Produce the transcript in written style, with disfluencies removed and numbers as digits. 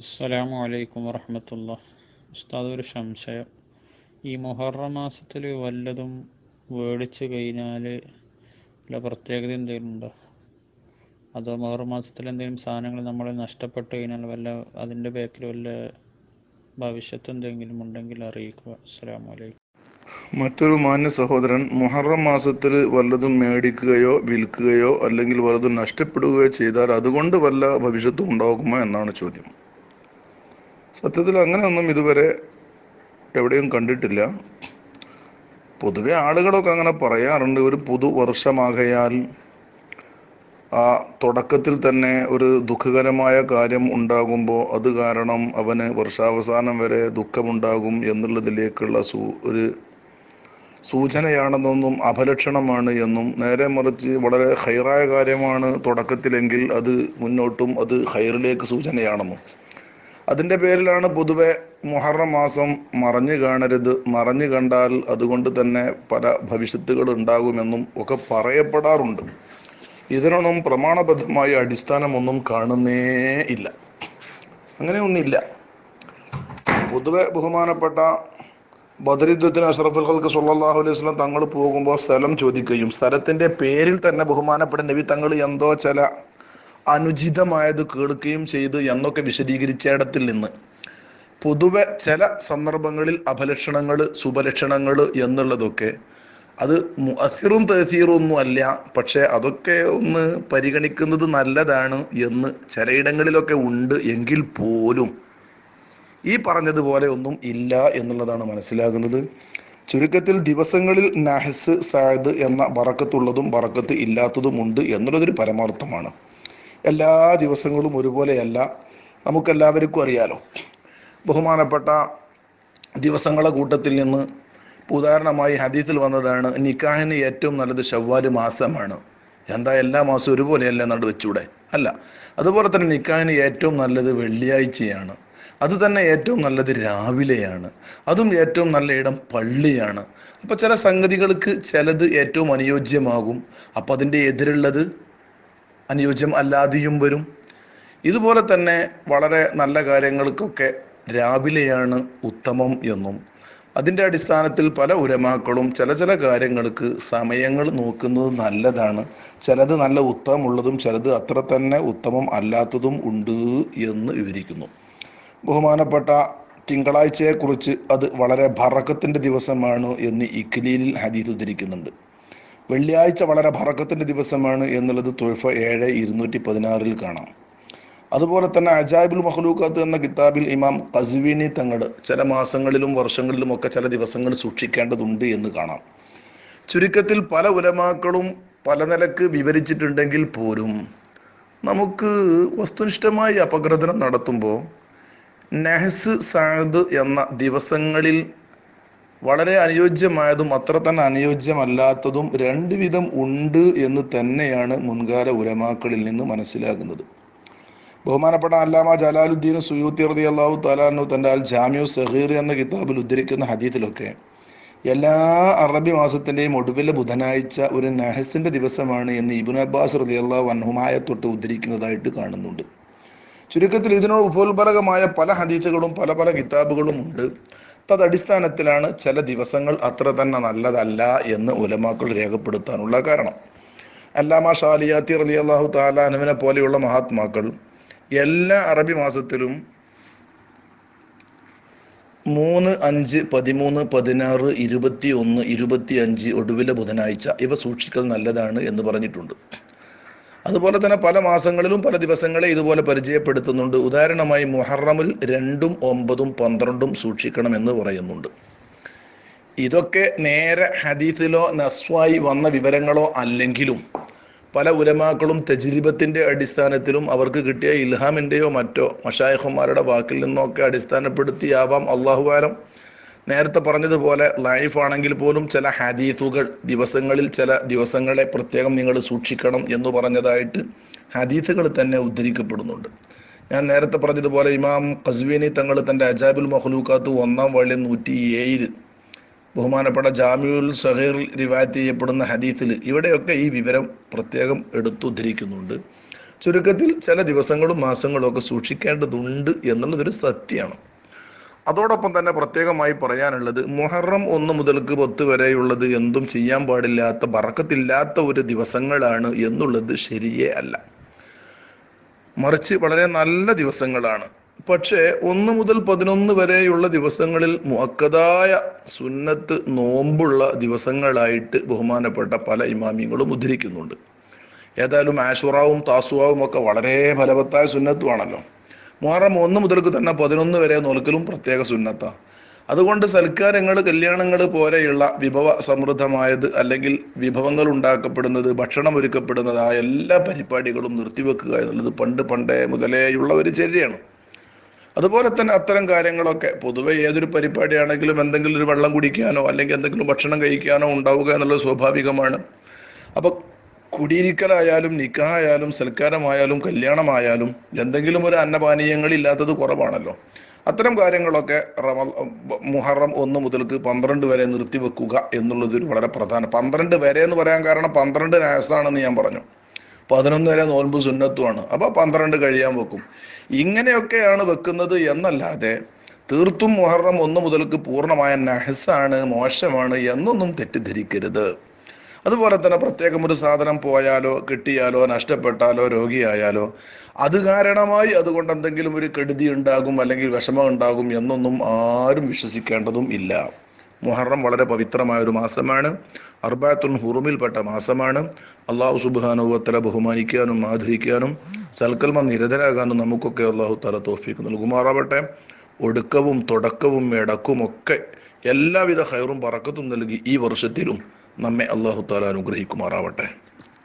അസ്സലാമു അലൈക്കും വറഹ്മത്തുള്ളാഹി. ഉസ്താദ്, ഒരു സംശയം. ഈ മുഹറം മാസത്തിൽ വല്ലതും മേടിച്ച് കഴിഞ്ഞാൽ വല്ല പ്രത്യേകത എന്തെങ്കിലും ഉണ്ടോ? അതോ മുഹറം മാസത്തിൽ എന്തെങ്കിലും സാധനങ്ങൾ നമ്മൾ നഷ്ടപ്പെട്ട് കഴിഞ്ഞാൽ അതിൻ്റെ ബാക്കിൽ വല്ല ഭവിഷ്യത്ത് എന്തെങ്കിലും ഉണ്ടെങ്കിൽ അറിയിക്കുക. അസ്സലാമു അലൈക്കും. മറ്റൊരു മാന്യ സഹോദരൻ മുഹറം മാസത്തിൽ വല്ലതും മേടിക്കുകയോ വിൽക്കുകയോ അല്ലെങ്കിൽ വല്ലതും നഷ്ടപ്പെടുകയോ ചെയ്താൽ അതുകൊണ്ട് വല്ല ഭവിഷ്യത്തും ഉണ്ടാകുമോ എന്നാണ് ചോദ്യം. സത്യത്തിൽ അങ്ങനെയൊന്നും ഇതുവരെ എവിടെയും കണ്ടിട്ടില്ല. പൊതുവെ ആളുകളൊക്കെ അങ്ങനെ പറയാറുണ്ട്. ഒരു പുതുവർഷമാകയാൽ ആ തുടക്കത്തിൽ തന്നെ ഒരു ദുഃഖകരമായ കാര്യം ഉണ്ടാകുമ്പോൾ അത് കാരണം അവന് വർഷാവസാനം വരെ ദുഃഖമുണ്ടാകും എന്നുള്ളതിലേക്കുള്ള ഒരു സൂചനയാണെന്നൊന്നും അപലക്ഷണമാണ് എന്നും, നേരെ മറിച്ച് വളരെ ഹൈറായ കാര്യമാണ് തുടക്കത്തിലെങ്കിൽ അത് മുന്നോട്ടും അത് ഹൈറിലേക്ക് സൂചനയാണെന്നും, അതിൻ്റെ പേരിലാണ് പൊതുവെ മുഹറം മാസം മറഞ്ഞു കണ്ടാൽ അതുകൊണ്ട് തന്നെ പല ഭവിഷ്യത്തുകൾ ഉണ്ടാകുമെന്നും ഒക്കെ പറയപ്പെടാറുണ്ട്. ഇതിനൊന്നും പ്രമാണബദ്ധമായ അടിസ്ഥാനമൊന്നും കാണുന്നേ ഇല്ല. അങ്ങനെയൊന്നില്ല. പൊതുവെ ബഹുമാനപ്പെട്ട ബദറുദ്ദീൻ അഷ്റഫുൽ ഖൽഖ് സ്വല്ലല്ലാഹു അലൈഹി വസല്ലം തങ്ങൾ പോകുമ്പോൾ സ്ഥലം ചോദിക്കുകയും സ്ഥലത്തിന്റെ പേരിൽ തന്നെ ബഹുമാനപ്പെട്ട നബി തങ്ങൾ എന്തോ ചില അനുചിതമായത് കേൾക്കുകയും ചെയ്തു എന്നൊക്കെ വിശദീകരിച്ചിടത്തിൽ നിന്ന് പൊതുവെ ചില സന്ദർഭങ്ങളിൽ അപലക്ഷണങ്ങൾ സുബലക്ഷണങ്ങൾ എന്നുള്ളതൊക്കെ അത് മുഅസ്സിറും തഅ്സീറും ഒന്നും അല്ല, പക്ഷെ അതൊക്കെ ഒന്ന് പരിഗണിക്കുന്നത് നല്ലതാണ് എന്ന് ചിലയിടങ്ങളിലൊക്കെ ഉണ്ട്. എങ്കിൽ പോലും ഈ പറഞ്ഞതുപോലെ ഒന്നും ഇല്ല എന്നുള്ളതാണ് മനസ്സിലാകുന്നത്. ചുരുക്കത്തിൽ ദിവസങ്ങളിൽ നഹ്സ് സാദ് എന്ന ബറക്കത്തുള്ളതും ബറക്കത്ത് ഇല്ലാത്തതും ഉണ്ട് എന്നുള്ളതൊരു പരമാർത്ഥമാണ്. എല്ലാ ദിവസങ്ങളും ഒരുപോലെയല്ല, നമുക്കെല്ലാവർക്കും അറിയാലോ. ബഹുമാനപ്പെട്ട ദിവസങ്ങളെ കൂട്ടത്തിൽ നിന്ന് ഉദാഹരണമായി ഹദീസിൽ വന്നതാണ് നിക്കാഹിന് ഏറ്റവും നല്ലത് ശവ്വാൽ മാസമാണ്. എന്താ എല്ലാ മാസവും ഒരുപോലെയല്ല നടുവ് വെച്ചൂടെ? അല്ല. അതുപോലെ തന്നെ നിക്കാഹിന് ഏറ്റവും നല്ലത് വെള്ളിയാഴ്ചയാണ്. അത് തന്നെ ഏറ്റവും നല്ലത് രാവിലെയാണ്. അതും ഏറ്റവും നല്ല ഇടം പള്ളിയാണ്. അപ്പം ചില സംഗതികൾക്ക് ചിലത് ഏറ്റവും അനുയോജ്യമാകും, അപ്പം അതിൻ്റെ എതിരുള്ളത് അനുയോജ്യം അല്ലാതെയും വരും. ഇതുപോലെ തന്നെ വളരെ നല്ല കാര്യങ്ങൾക്കൊക്കെ രാവിലെയാണ് ഉത്തമം എന്നും, അതിൻ്റെ അടിസ്ഥാനത്തിൽ പല ഉലമാക്കളും ചില കാര്യങ്ങൾക്ക് സമയങ്ങൾ നോക്കുന്നത് നല്ലതാണ്. ചിലത് നല്ല ഉത്തമമുള്ളതും ചിലത് അത്ര തന്നെ ഉത്തമം അല്ലാത്തതും ഉണ്ട് എന്ന് വിവരിക്കുന്നു. ബഹുമാനപ്പെട്ട തിങ്കളാഴ്ചയെക്കുറിച്ച് അത് വളരെ ബറക്കത്തിൻ്റെ ദിവസമാണ് എന്ന് ഇക്ലീലിൽ ഹദീസ് ഉദ്ധരിക്കുന്നുണ്ട്. വെള്ളിയാഴ്ച വളരെ ബറക്കത്തിൻ്റെ ദിവസമാണ് എന്നുള്ളത് തുഹ്ഫ 7/216 കാണാം. അതുപോലെ തന്നെ അജായിബുൽ മഖ്ലൂഖാത്ത് എന്ന കിതാബിൽ ഇമാം ഖസ്വീനി തങ്ങൾ ചില മാസങ്ങളിലും വർഷങ്ങളിലും ഒക്കെ ചില ദിവസങ്ങൾ സൂക്ഷിക്കേണ്ടതുണ്ട് എന്ന് കാണാം. ചുരുക്കത്തിൽ പല ഉലമാക്കളും പല നിലക്ക് വിവരിച്ചിട്ടുണ്ടെങ്കിൽ പോലും നമുക്ക് വസ്തുനിഷ്ഠമായി അപഗ്രഥനം നടത്തുമ്പോൾ നഹ്സ് സാദ് എന്ന ദിവസങ്ങളിൽ വളരെ അനുയോജ്യമായതും അത്ര തന്നെ അനുയോജ്യമല്ലാത്തതും രണ്ട് വിധം ഉണ്ട് എന്ന് തന്നെയാണ് മുൻകാല ഉലമാക്കളിൽ നിന്ന് മനസ്സിലാകുന്നത്. ബഹുമാനപ്പെട്ട അല്ലാമ ജലാലുദ്ദീൻ സുയൂത്തി റളിയല്ലാഹു തആല അൻഹു തൻ്റെ അൽ ജാമിഉ സഗീർ എന്ന കിതാബിൽ ഉദ്ധരിക്കുന്ന ഹദീസിലൊക്കെ എല്ലാ അറബി മാസത്തിൻ്റെയും ഒടുവിലെ ബുധനാഴ്ച ഒരു നഹസിൻ്റെ ദിവസമാണ് എന്ന് ഇബ്നു അബ്ബാസ് റളിയല്ലാഹു അൻഹുമായ തൊട്ട് ഉദ്ധരിക്കുന്നതായിട്ട് കാണുന്നുണ്ട്. ചുരുക്കത്തിൽ ഇതിനോട് ഉപോത്ബലകമായ പല ഹദീസുകളും പല കിതാബുകളും ഉണ്ട്. തദടിസ്ഥാനത്തിലാണ് ചില ദിവസങ്ങൾ അത്ര തന്നെ നല്ലതല്ല എന്ന് ഉലമാക്കൾ രേഖപ്പെടുത്താനുള്ള കാരണം. അല്ലാമ ഷാലിയാത്തി റളിയല്ലാഹു തആല അൻഹുവിനെ പോലെയുള്ള മഹാത്മാക്കൾ എല്ലാ അറബി മാസത്തിലും 3, 5, 13, 16, 21, 25 ഒടുവിലെ ബുധനാഴ്ച ഇവ സൂക്ഷിക്കൽ നല്ലതാണ് എന്ന് പറഞ്ഞിട്ടുണ്ട്. അതുപോലെ തന്നെ പല മാസങ്ങളിലും പല ദിവസങ്ങളെ ഇതുപോലെ പരിചയപ്പെടുത്തുന്നുണ്ട്. ഉദാഹരണമായി മുഹറമിൽ 2, 9, 12 സൂക്ഷിക്കണമെന്ന് പറയുന്നുണ്ട്. ഇതൊക്കെ നേരെ ഹദീസിലോ നസ്വായി വന്ന വിവരങ്ങളോ അല്ലെങ്കിലും പല ഉലമാക്കളും തജ്രിബത്തിൻ്റെ അടിസ്ഥാനത്തിലും അവർക്ക് കിട്ടിയ ഇൽഹാമിൻ്റെയോ മറ്റോ മശായിഖുമാരുടെ വാക്കിൽ നിന്നൊക്കെ അടിസ്ഥാനപ്പെടുത്തിയാവാം അല്ലാഹു ആലം. നേരത്തെ പറഞ്ഞതുപോലെ ലൈഫ് ആണെങ്കിൽ പോലും ചില ഹദീസുകൾ ദിവസങ്ങളിൽ ചില ദിവസങ്ങളെ പ്രത്യേകം നിങ്ങൾ സൂക്ഷിക്കണം എന്ന് പറഞ്ഞതായിട്ട് ഹദീസുകൾ തന്നെ ഉദ്ധരിക്കപ്പെടുന്നുണ്ട്. ഞാൻ നേരത്തെ പറഞ്ഞതുപോലെ ഇമാം ഖസ്വീനി തങ്ങൾ തൻ്റെ അജാബുൽ മഖ്ലൂഖാത്ത് 1-ാം വാള്യം 107 ബഹുമാനപ്പെട്ട ജാമിഉൽ സഗീറിൽ റിവായത്ത് ചെയ്യപ്പെടുന്ന ഹദീസിൽ ഇവിടെയൊക്കെ ഈ വിവരം പ്രത്യേകം എടുത്തുദ്ധരിക്കുന്നുണ്ട്. ചുരുക്കത്തിൽ ചില ദിവസങ്ങളും മാസങ്ങളും ഒക്കെ സൂക്ഷിക്കേണ്ടതുണ്ട് എന്നുള്ളതൊരു സത്യമാണ്. അതോടൊപ്പം തന്നെ പ്രത്യേകമായി പറയാനുള്ളത്, മുഹറം 1 മുതൽക്ക് 10 വരെയുള്ളത് എന്തും ചെയ്യാൻ പാടില്ലാത്ത, ബറക്കത്തില്ലാത്ത ഒരു ദിവസങ്ങളാണ് എന്നുള്ളത് ശരിയേ അല്ല. മറിച്ച് വളരെ നല്ല ദിവസങ്ങളാണ്. പക്ഷേ 1 മുതൽ 11 വരെയുള്ള ദിവസങ്ങളിൽ മുഅക്കദായ സുന്നത്ത് നോമ്പുള്ള ദിവസങ്ങളായിട്ട് ബഹുമാനപ്പെട്ട പല ഇമാമിങ്ങളും ഉദ്ധരിക്കുന്നുണ്ട്. ഏതായാലും ആശുറാവും താസുവാവും ഒക്കെ വളരെ ഫലവത്തായ സുന്നത്തുമാണല്ലോ. മുഹറം 1 മുതൽക്ക് തന്നെ 11 വരെ നോൽക്കലും പ്രത്യേക സുന്നത്താണ്. അതുകൊണ്ട് സൽക്കാരങ്ങൾ, കല്യാണങ്ങൾ പോലെയുള്ള വിഭവ സമൃദ്ധമായത്, അല്ലെങ്കിൽ വിഭവങ്ങൾ ഉണ്ടാക്കപ്പെടുന്നത്, ഭക്ഷണം ഒരുക്കപ്പെടുന്നത്, ആ എല്ലാ പരിപാടികളും നിർത്തിവെക്കുക എന്നുള്ളത് പണ്ടേ മുതലേയുള്ള ഒരു ചര്യയാണ്. അതുപോലെ തന്നെ അത്തരം കാര്യങ്ങളൊക്കെ പൊതുവെ ഏതൊരു പരിപാടിയാണെങ്കിലും എന്തെങ്കിലും ഒരു വെള്ളം കുടിക്കാനോ അല്ലെങ്കിൽ എന്തെങ്കിലും ഭക്ഷണം കഴിക്കാനോ ഉണ്ടാവുക എന്നുള്ളത് സ്വാഭാവികമാണ്. അപ്പൊ കുടിയിരിക്കലായാലും നിക്കാഹായാലും സൽക്കാരമായാലും കല്യാണമായാലും എന്തെങ്കിലും ഒരു അന്നപാനീയങ്ങളില്ലാത്തത് കുറവാണല്ലോ. അത്തരം കാര്യങ്ങളൊക്കെ മുഹറം 1 മുതൽക്ക് 12 വരെ നിർത്തിവെക്കുക എന്നുള്ളത് ഒരു വളരെ പ്രധാനം. 12 വരെ എന്ന് പറയാൻ കാരണം 12 നാസാണെന്ന് ഞാൻ പറഞ്ഞു. 11 വരെ നോൽമ്പ് സുന്നത്തുമാണ്. അപ്പൊ 12 കഴിയാൻ വെക്കും. ഇങ്ങനെയൊക്കെയാണ് വെക്കുന്നത് എന്നല്ലാതെ തീർത്തും മുഹറം 1 മുതൽക്ക് പൂർണ്ണമായ നഹസാണ്, മോശമാണ് എന്നൊന്നും തെറ്റിദ്ധരിക്കരുത്. അതുപോലെ തന്നെ പ്രത്യേകം ഒരു സാധനം പോയാലോ കിട്ടിയാലോ നഷ്ടപ്പെട്ടാലോ രോഗിയായാലോ അത് കാരണമായി അതുകൊണ്ട് എന്തെങ്കിലും ഒരു കെടുതി ഉണ്ടാകും അല്ലെങ്കിൽ വിഷമം ഉണ്ടാകും എന്നൊന്നും ആരും വിശ്വസിക്കേണ്ടതും ഇല്ല. മുഹറം വളരെ പവിത്രമായ ഒരു മാസമാണ്. അർബഅത്തുൻ ഹുറുമിൽപ്പെട്ട മാസമാണ്. അള്ളാഹു സുബ്ഹാനഹു വ തആല ബഹുമാനിക്കാനും ആദരിക്കാനും സൽക്കൽമ നിരതരാകാനും നമുക്കൊക്കെ അള്ളാഹു തആല തൗഫീഖ് നൽകുമാറാവട്ടെ. ഒടുക്കവും തുടക്കവും ഇടക്കും ഒക്കെ എല്ലാവിധ ഖൈറും ബറക്കത്തും നൽകി ഈ വർഷത്തിലും നമ്മെ അള്ളാഹു തആല അനുഗ്രഹിക്കുമാറാവട്ടെ.